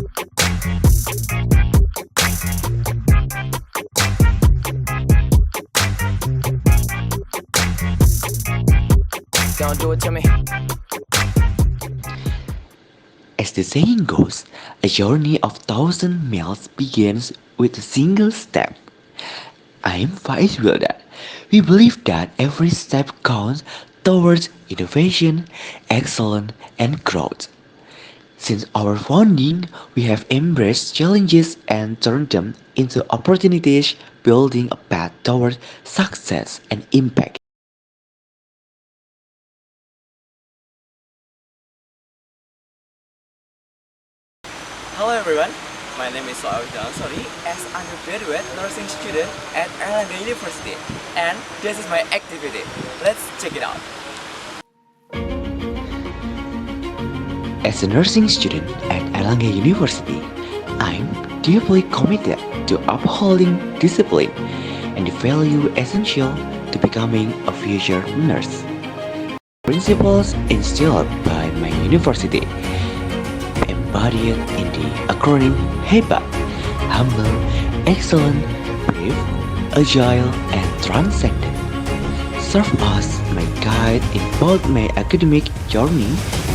Don't do it to me. As the saying goes, a journey of 1,000 miles begins with a single step. I am Faiz Wilda. We believe that every step counts towards innovation, excellence, and growth. Since our founding, we have embraced challenges and turned them into opportunities, building a path toward success and impact. Hello everyone, my name is Soal Sorry as undergraduate nursing student at Erlangga University, and this is my activity. Let's check it out. As a nursing student at Erlangga University, I'm deeply committed to upholding discipline and the value essential to becoming a future nurse. Principles instilled by my university, embodied in the acronym HEBA: humble, excellent, brave, agile, and transcendent, serve as my guide in both my academic journey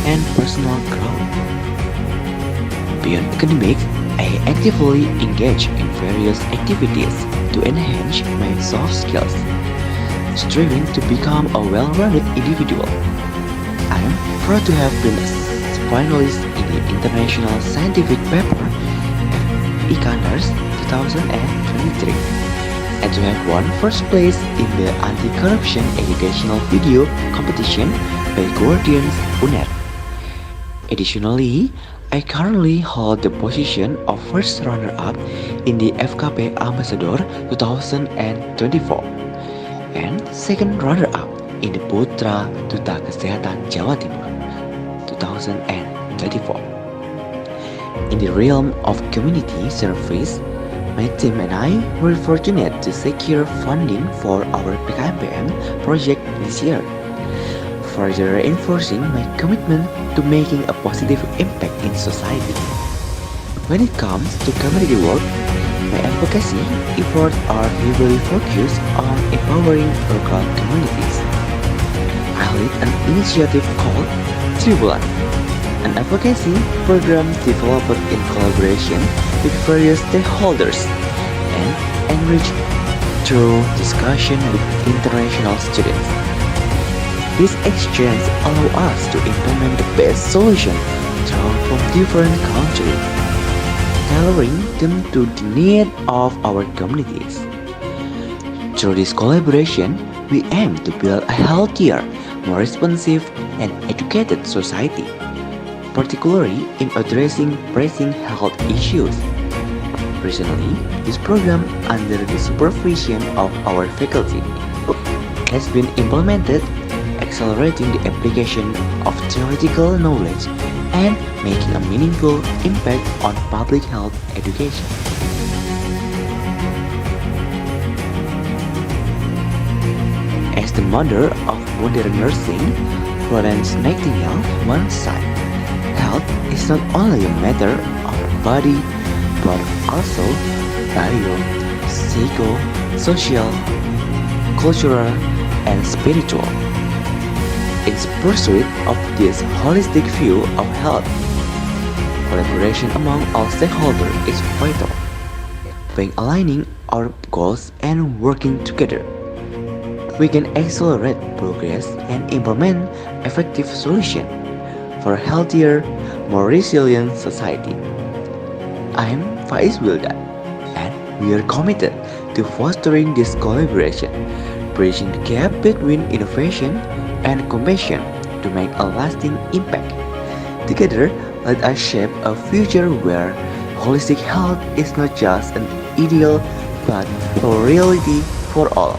and personal growth. Beyond academics, I actively engage in various activities to enhance my soft skills, striving to become a well-rounded individual. I am proud to have been a finalist in the International Scientific Paper Icaners 2023 and to have won first place in the Anti-Corruption Educational Video Competition by Guardians UNED. Additionally, I currently hold the position of first runner-up in the FKP Ambassador 2024 and second runner-up in the Putra Duta Kesehatan Jawa Timur 2024. In the realm of community service, my team and I were fortunate to secure funding for our PKMPM project this year, further reinforcing my commitment to making a positive impact in society. When it comes to community work, my advocacy efforts are heavily focused on empowering local communities. I lead an initiative called Tribulan, an advocacy program developed in collaboration with various stakeholders and enriched through discussion with international students. This exchange allows us to implement the best solution drawn from different countries, tailoring them to the needs of our communities. Through this collaboration, we aim to build a healthier, more responsive, and educated society, particularly in addressing pressing health issues. Recently, this program, under the supervision of our faculty, has been implemented, accelerating the application of theoretical knowledge and making a meaningful impact on public health education. As the mother of modern nursing, Florence Nightingale once said, health is not only a matter of the body, but also bio, psycho, social, cultural, and spiritual. In pursuit of this holistic view of health, collaboration among all stakeholders is vital. By aligning our goals and working together, we can accelerate progress and implement effective solutions for a healthier, more resilient society. I am Faiz Wilda, and we are committed to fostering this collaboration, bridging the gap between innovation and compassion to make a lasting impact. Together, let us shape a future where holistic health is not just an ideal but a reality for all.